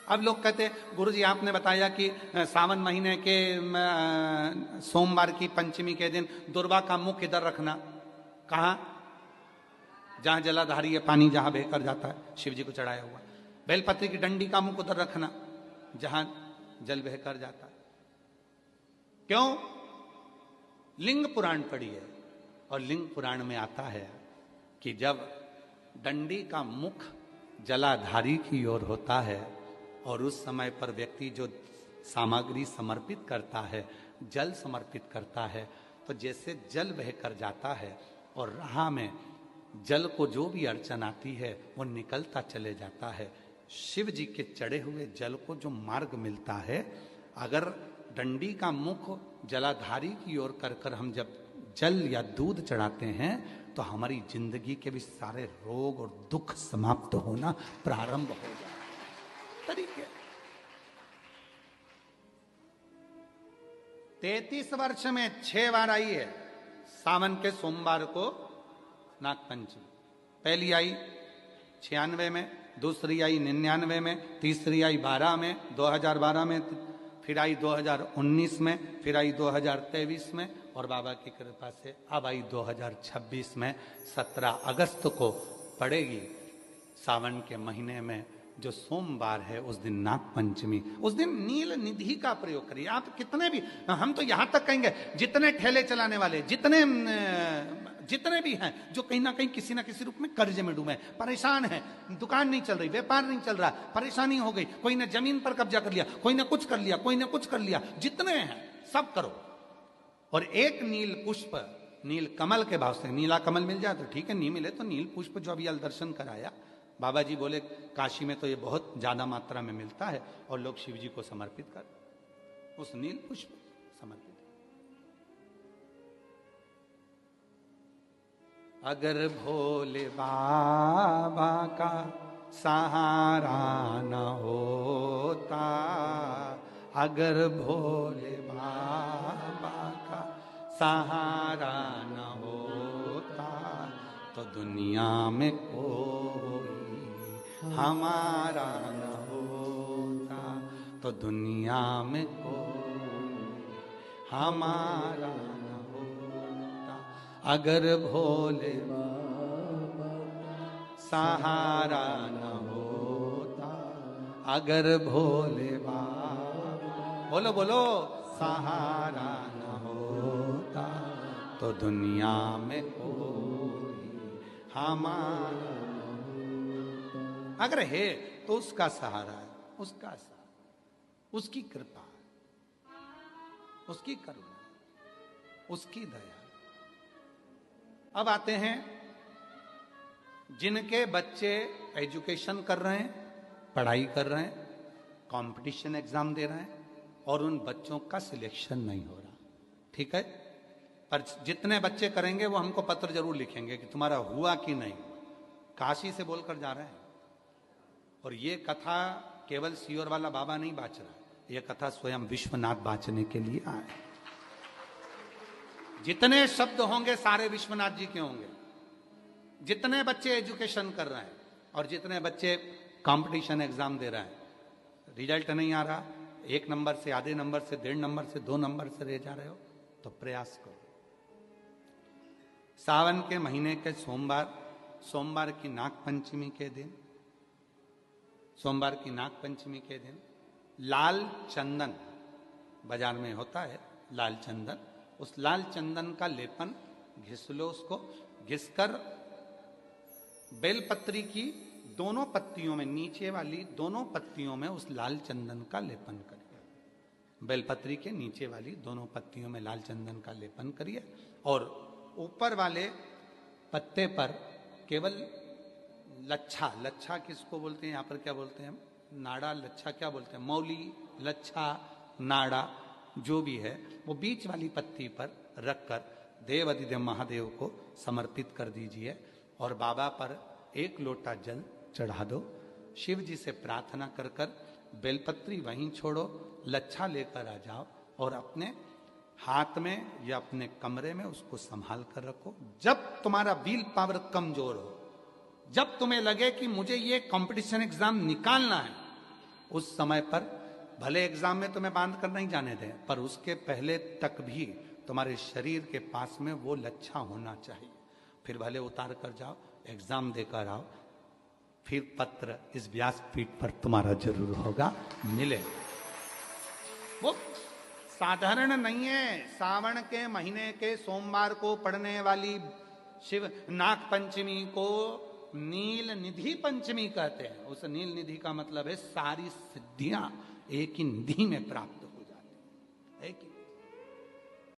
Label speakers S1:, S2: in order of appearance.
S1: अब लोग कहते गुरुजी आपने बताया कि सावन महीने के सोमवार की पंचमी के दिन दुर्वा का मुख इधर रखना। कहाँ? जहां जलाधारी है, पानी जहां बहकर जाता है शिव जी को चढ़ाया हुआ। बेलपत्री की डंडी का मुख उधर रखना जहां जल बहकर जाता है। क्यों? लिंग पुराण पढ़ी है और लिंग पुराण में आता है कि जब डंडी का मुख जलाधारी की ओर होता है और उस समय पर व्यक्ति जो सामग्री समर्पित करता है, जल समर्पित करता है, तो जैसे जल बहकर जाता है और राह में जल को जो भी अड़चन आती है वो निकलता चले जाता है। शिव जी के चढ़े हुए जल को जो मार्ग मिलता है, अगर डंडी का मुख जलाधारी की ओर कर कर हम जब जल या दूध चढ़ाते हैं तो हमारी जिंदगी के भी सारे रोग और दुख समाप्त होना प्रारंभ हो जाए। तरीके 33 वर्ष में 6 बार आई है सावन के सोमवार को नागपंचमी। पहली आई 96 में, दूसरी आई 99 में, तीसरी आई 12 में, 2012 में, फिर आई 2019 में, फिर आई 2023 में और बाबा की कृपा से अब आई 2026 में। 17 अगस्त को पड़ेगी सावन के महीने में जो सोमवार है, उस दिन नागपंचमी। उस दिन नील निधि का प्रयोग करिए। आप कितने भी, हम तो यहां तक कहेंगे जितने ठेले चलाने वाले, जितने भी हैं जो कहीं ना कहीं किसी ना किसी रूप में कर्ज में डूबे, परेशान हैं, दुकान नहीं चल रही, व्यापार नहीं चल रहा, परेशानी हो गई, कोई ने जमीन पर कब्जा कर लिया, कोई ने कुछ कर लिया, कोई ने कुछ कर लिया, जितने हैं सब करो और एक नील पुष्प, नील कमल के भाव से, नीला कमल मिल जाए तो ठीक है, नहीं मिले तो नील पुष्प जो अभी दर्शन कराया बाबा जी बोले काशी में तो ये बहुत ज्यादा मात्रा में मिलता है और लोग शिव जी को समर्पित कर, उस नील पुष्प समर्पित। अगर भोले बाबा का सहारा न होता, अगर भोले बाबा का सहारा न होता तो दुनिया में कोई हमारा न होता, तो दुनिया में कोई हमारा न होता। अगर भोले बाबा सहारा न होता, अगर भोले बाबा, बोलो बोलो, सहारा न होता तो दुनिया में कोई हमारा, अगर है तो उसका सहारा है, उसका सहारा, उसकी कृपा, उसकी करुणा, उसकी दया। अब आते हैं जिनके बच्चे एजुकेशन कर रहे हैं, पढ़ाई कर रहे हैं, कंपटीशन एग्जाम दे रहे हैं और उन बच्चों का सिलेक्शन नहीं हो रहा, ठीक है, पर जितने बच्चे करेंगे वो हमको पत्र जरूर लिखेंगे कि तुम्हारा हुआ कि नहीं। काशी से बोलकर जा रहे हैं और ये कथा केवल सियोर वाला बाबा नहीं बाच रहा, ये कथा स्वयं विश्वनाथ बाचने के लिए आए। जितने शब्द होंगे सारे विश्वनाथ जी के होंगे। जितने बच्चे एजुकेशन कर रहे हैं और जितने बच्चे कंपटीशन एग्जाम दे रहे हैं, रिजल्ट नहीं आ रहा, 1 नंबर से, आधे नंबर से, 1.5 नंबर से, 2 नंबर से रह जा रहे हो, तो प्रयास करो। सावन के महीने के सोमवार की नागपंचमी के दिन, सोमवार की नागपंचमी के दिन लाल चंदन बाजार में होता है, लाल चंदन, उस लाल चंदन का लेपन घिस लो, उसको घिसकर बेलपत्री की दोनों पत्तियों में, नीचे वाली दोनों पत्तियों में उस लाल चंदन का लेपन करिए। बेलपत्री के नीचे वाली दोनों पत्तियों में लाल चंदन का लेपन करिए और ऊपर वाले पत्ते पर केवल लच्छा, लच्छा किसको बोलते हैं यहाँ पर, क्या बोलते हैं हम, नाड़ा, लच्छा क्या बोलते हैं, मौली, लच्छा, नाड़ा जो भी है, वो बीच वाली पत्ती पर रखकर देव अधिदेव महादेव को समर्पित कर दीजिए और बाबा पर 1 लोटा जल चढ़ा दो। शिव जी से प्रार्थना कर कर बेलपत्री वहीं छोड़ो, लच्छा लेकर आ जाओ और अपने हाथ में या अपने कमरे में उसको संभाल कर रखो। जब तुम्हारा विल पावर कमजोर हो, जब तुम्हें लगे कि मुझे ये कंपटीशन एग्जाम निकालना है, उस समय पर भले एग्जाम में तुम्हें बांध कर नहीं जाने दें, पर उसके पहले तक भी तुम्हारे शरीर के पास में वो लच्छा होना चाहिए। फिर भले उतार कर जाओ, एग्जाम देकर आओ, फिर पत्र इस व्यासपीठ पर तुम्हारा जरूर होगा, मिले। वो साधारण नहीं है। सावन के महीने के सोमवार को पड़ने वाली शिव नाग पंचमी को नील निधि पंचमी कहते हैं। उस नील निधि का मतलब है सारी सिद्धियां एक ही निधि में प्राप्त हो जाती है।